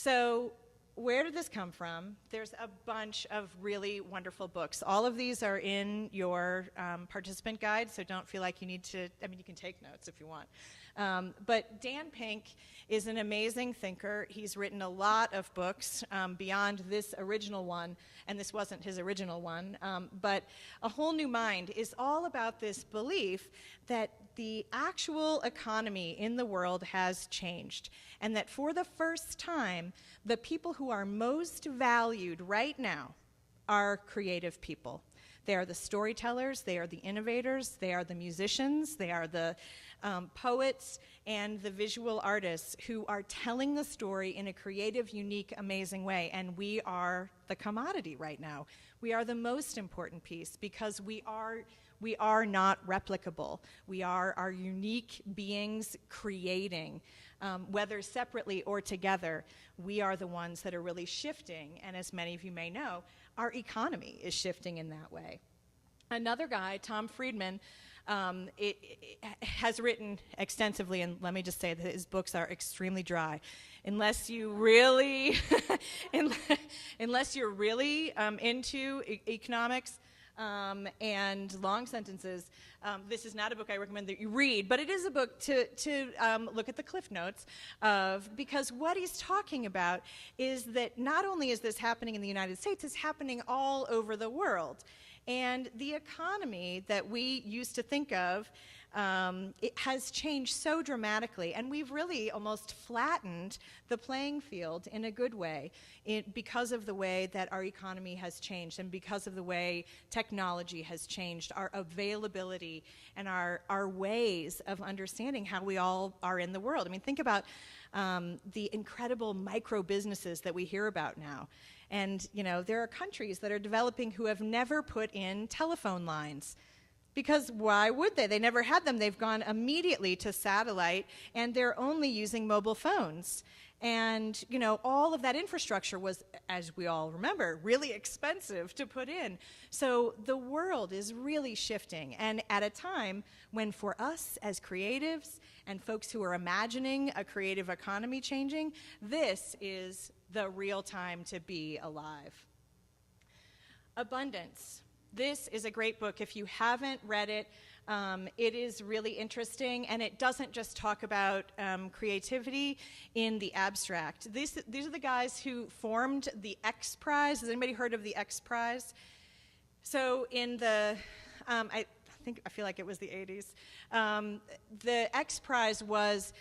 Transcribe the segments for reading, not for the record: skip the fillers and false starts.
So where did this come from? There's a bunch of really wonderful books. All of these are in your participant guide, so don't feel like you need to, I mean, you can take notes if you want. But Dan Pink is an amazing thinker. He's written a lot of books beyond this original one, and this wasn't his original one, but A Whole New Mind is all about this belief that the actual economy in the world has changed, and that for the first time, the people who are most valued right now are creative people. They are the storytellers, they are the innovators, they are the musicians, they are the poets and the visual artists who are telling the story in a creative, unique, amazing way. And we are the commodity right now. We are the most important piece because we are not replicable. We are our unique beings creating, whether separately or together. We are the ones that are really shifting, and as many of you may know, our economy is shifting in that way. Another guy, Tom Friedman, has written extensively, and let me just say that his books are extremely dry. Unless you really, unless you're really into economics and long sentences, this is not a book I recommend that you read, but it is a book to look at the cliff notes of, because what he's talking about is that not only is this happening in the United States, it's happening all over the world. And the economy that we used to think of, it has changed so dramatically, and we've really almost flattened the playing field in a good way because of the way that our economy has changed and because of the way technology has changed, our availability and our ways of understanding how we all are in the world. I mean, think about the incredible micro businesses that we hear about now. And, you know, there are countries that are developing who have never put in telephone lines. Because why would they? They never had them. They've gone immediately to satellite, and they're only using mobile phones. And, you know, all of that infrastructure was, as we all remember, really expensive to put in. So the world is really shifting. And at a time when, for us as creatives and folks who are imagining a creative economy changing, this is the real time to be alive. Abundance. This is a great book. If you haven't read it, it is really interesting, and it doesn't just talk about creativity in the abstract. These are the guys who formed the X Prize. Has anybody heard of the X Prize? So in the, I feel like it was the 80s. The X Prize was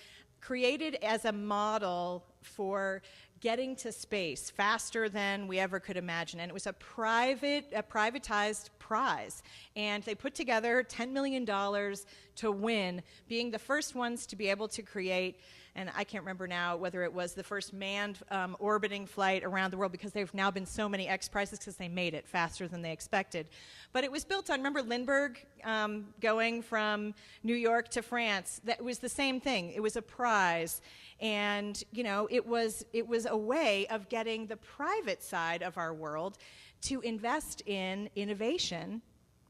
created as a model for getting to space faster than we ever could imagine. And it was a privatized prize. And they put together $10 million to win, being the first ones to be able to create, and I can't remember now whether it was the first manned orbiting flight around the world, because there have now been so many X Prizes because they made it faster than they expected. But it was built on, remember Lindbergh going from New York to France? That was the same thing. It was a prize. And, you know, it was a way of getting the private side of our world to invest in innovation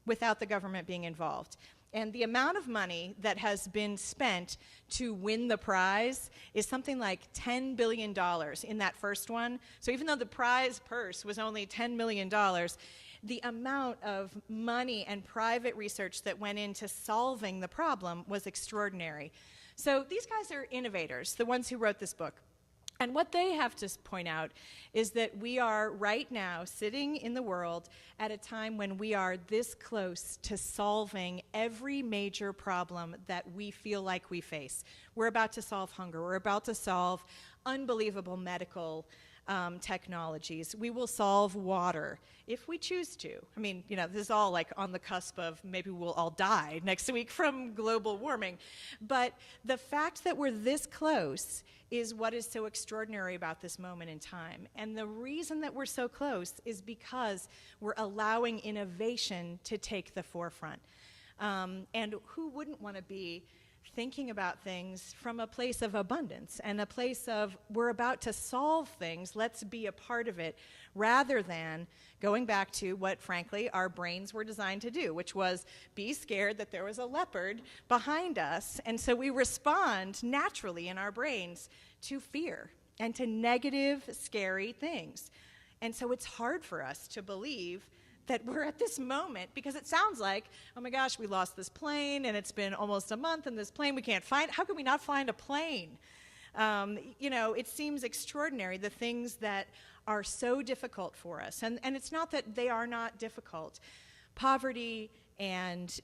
without the government being involved. And the amount of money that has been spent to win the prize is something like $10 billion in that first one. So even though the prize purse was only $10 million, the amount of money and private research that went into solving the problem was extraordinary. So these guys are innovators, the ones who wrote this book. And what they have to point out is that we are right now sitting in the world at a time when we are this close to solving every major problem that we feel like we face. We're about to solve hunger. We're about to solve unbelievable medical technologies. We will solve water if we choose to. I mean, you know, this is all like on the cusp of maybe we'll all die next week from global warming. But the fact that we're this close is what is so extraordinary about this moment in time. And the reason that we're so close is because we're allowing innovation to take the forefront. And who wouldn't want to be thinking about things from a place of abundance and a place of we're about to solve things, let's be a part of it, rather than going back to what, frankly, our brains were designed to do, which was be scared that there was a leopard behind us, and so we respond naturally in our brains to fear. and to negative, scary things. And so it's hard for us to believe that we're at this moment, because it sounds like, oh my gosh, we lost this plane, and it's been almost a month, and this plane we can't find. How can we not find a plane? It seems extraordinary, the things that are so difficult for us. And it's not that they are not difficult. Poverty and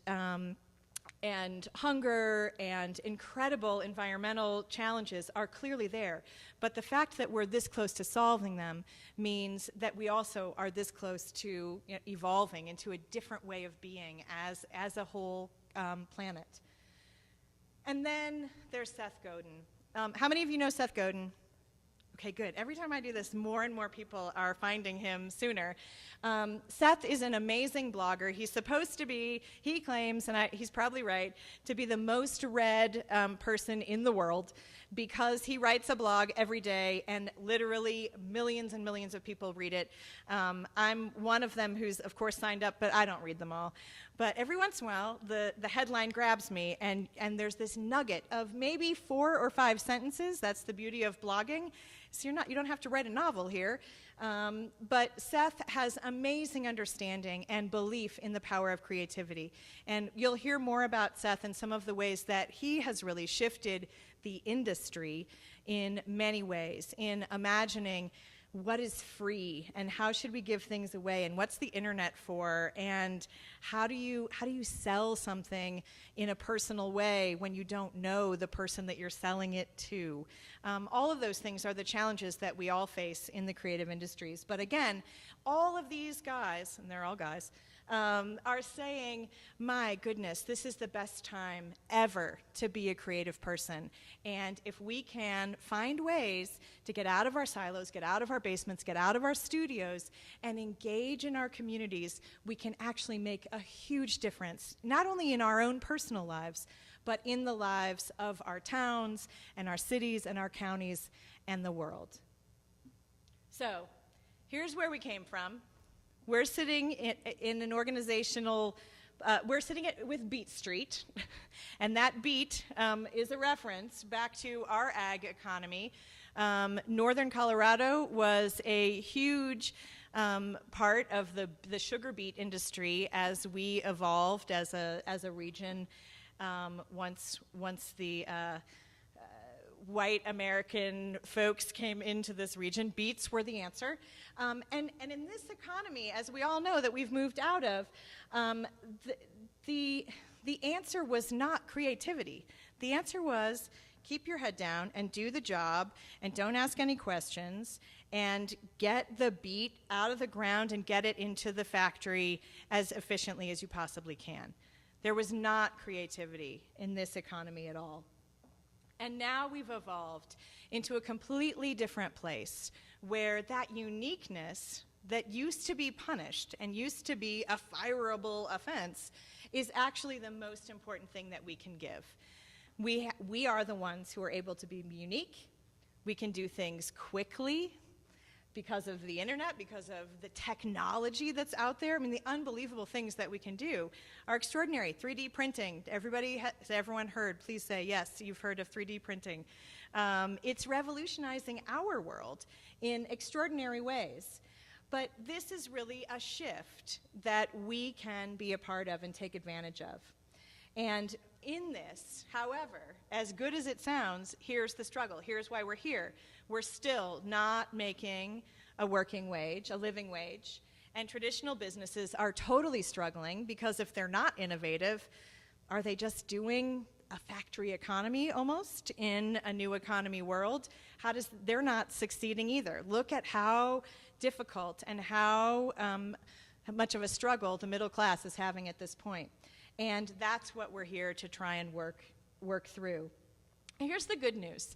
hunger and incredible environmental challenges are clearly there. But the fact that we're this close to solving them means that we also are this close to evolving into a different way of being as a whole planet. And then there's Seth Godin. How many of you know Seth Godin? Okay, good. Every time I do this, more and more people are finding him sooner. Seth is an amazing blogger. He's supposed to be, he claims, and he's probably right, to be the most read person in the world, because he writes a blog every day, and literally millions and millions of people read it. I'm one of them who's, of course, signed up, but I don't read them all. But every once in a while, the headline grabs me, and there's this nugget of maybe 4 or 5 sentences. That's the beauty of blogging. So you don't have to write a novel here. But Seth has amazing understanding and belief in the power of creativity. And you'll hear more about Seth and some of the ways that he has really shifted the industry in many ways, in imagining what is free and how should we give things away and what's the internet for, and how do you sell something in a personal way when you don't know the person that you're selling it to. All of those things are the challenges that we all face in the creative industries. But again, all of these guys, and they're all guys, are saying, my goodness, this is the best time ever to be a creative person. And if we can find ways to get out of our silos, get out of our basements, get out of our studios, and engage in our communities, we can actually make a huge difference, not only in our own personal lives, but in the lives of our towns and our cities and our counties and the world. So here's where we came from. We're sitting in an organizational, we're sitting with Beat Street, and that beat is a reference back to our ag economy. Northern Colorado was a huge part of the sugar beet industry as we evolved as a region once the white American folks came into this region. Beets were the answer. And in this economy, as we all know that we've moved out of, the answer was not creativity. The answer was keep your head down and do the job and don't ask any questions and get the beet out of the ground and get it into the factory as efficiently as you possibly can. There was not creativity in this economy at all. And now we've evolved into a completely different place where that uniqueness that used to be punished and used to be a fireable offense is actually the most important thing that we can give. We are the ones who are able to be unique. We can do things quickly because of the internet, because of the technology that's out there. I mean, the unbelievable things that we can do are extraordinary. 3D printing, has everyone heard? Please say yes, you've heard of 3D printing. It's revolutionizing our world in extraordinary ways. But this is really a shift that we can be a part of and take advantage of. And in this, however, as good as it sounds, here's the struggle. Here's why we're here. We're still not making a working wage, a living wage, and traditional businesses are totally struggling because if they're not innovative, are they just doing a factory economy almost in a new economy world? They're not succeeding either. Look at how difficult and how much of a struggle the middle class is having at this point. And that's what we're here to try and work through. And here's the good news.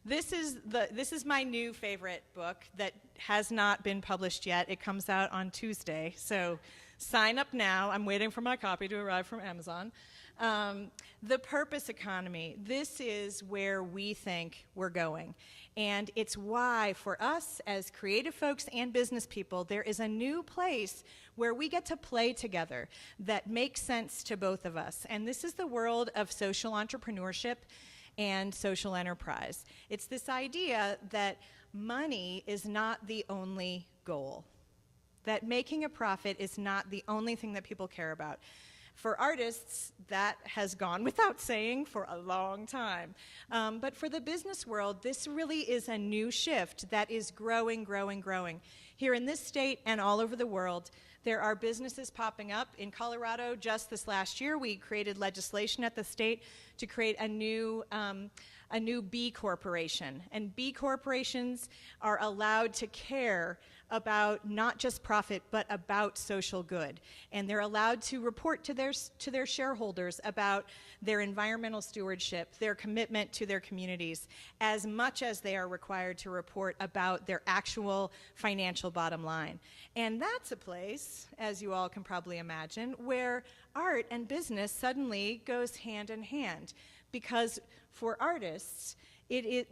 This is my new favorite book that has not been published yet. It comes out on Tuesday, so sign up now. I'm waiting for my copy to arrive from Amazon. The Purpose Economy. This is where we think we're going. And it's why, for us as creative folks and business people, there is a new place where we get to play together that makes sense to both of us. And this is the world of social entrepreneurship and social enterprise. It's this idea that money is not the only goal, that making a profit is not the only thing that people care about. For artists, that has gone without saying for a long time. But for the business world, this really is a new shift that is growing, growing, growing. Here in this state and all over the world, there are businesses popping up. In Colorado, just this last year, we created legislation at the state to create a new B corporation. And B corporations are allowed to care about not just profit, but about social good. And they're allowed to report to their shareholders about their environmental stewardship, their commitment to their communities, as much as they are required to report about their actual financial bottom line. And that's a place, as you all can probably imagine, where art and business suddenly goes hand in hand. Because for artists,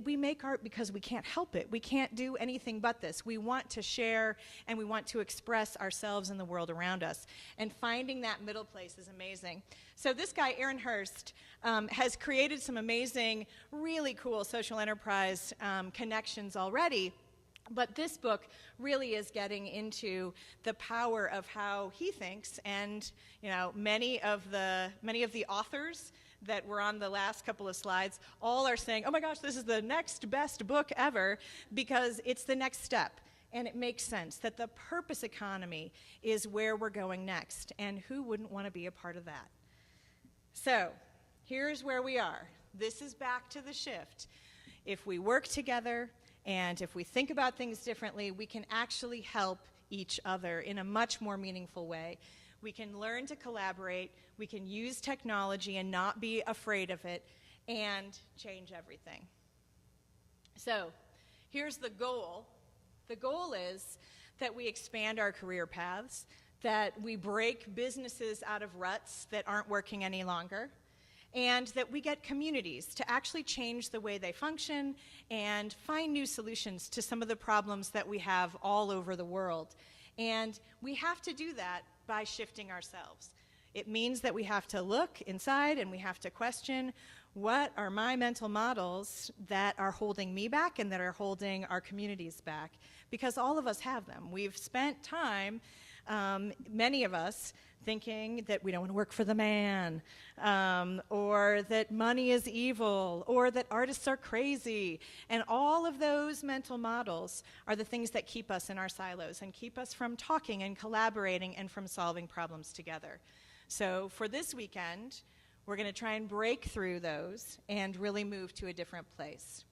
we make art because we can't help it. We can't do anything but this. We want to share and we want to express ourselves in the world around us. And finding that middle place is amazing. So this guy, Aaron Hurst, has created some amazing, really cool social enterprise connections already. But this book really is getting into the power of how he thinks, and many of the authors that were on the last couple of slides all are saying, oh my gosh, this is the next best book ever, because it's the next step. And it makes sense that the purpose economy is where we're going next, and who wouldn't want to be a part of that? So here's where we are. This is back to the shift. If we work together and if we think about things differently, we can actually help each other in a much more meaningful way. We can learn to collaborate, we can use technology and not be afraid of it, and change everything. So here's the goal. The goal is that we expand our career paths, that we break businesses out of ruts that aren't working any longer, and that we get communities to actually change the way they function and find new solutions to some of the problems that we have all over the world. And we have to do that by shifting ourselves. It means that we have to look inside and we have to question, what are my mental models that are holding me back and that are holding our communities back? Because all of us have them. We've spent time, many of us, thinking that we don't want to work for the man, or that money is evil, or that artists are crazy. And all of those mental models are the things that keep us in our silos and keep us from talking and collaborating and from solving problems together. So for this weekend, we're going to try and break through those and really move to a different place.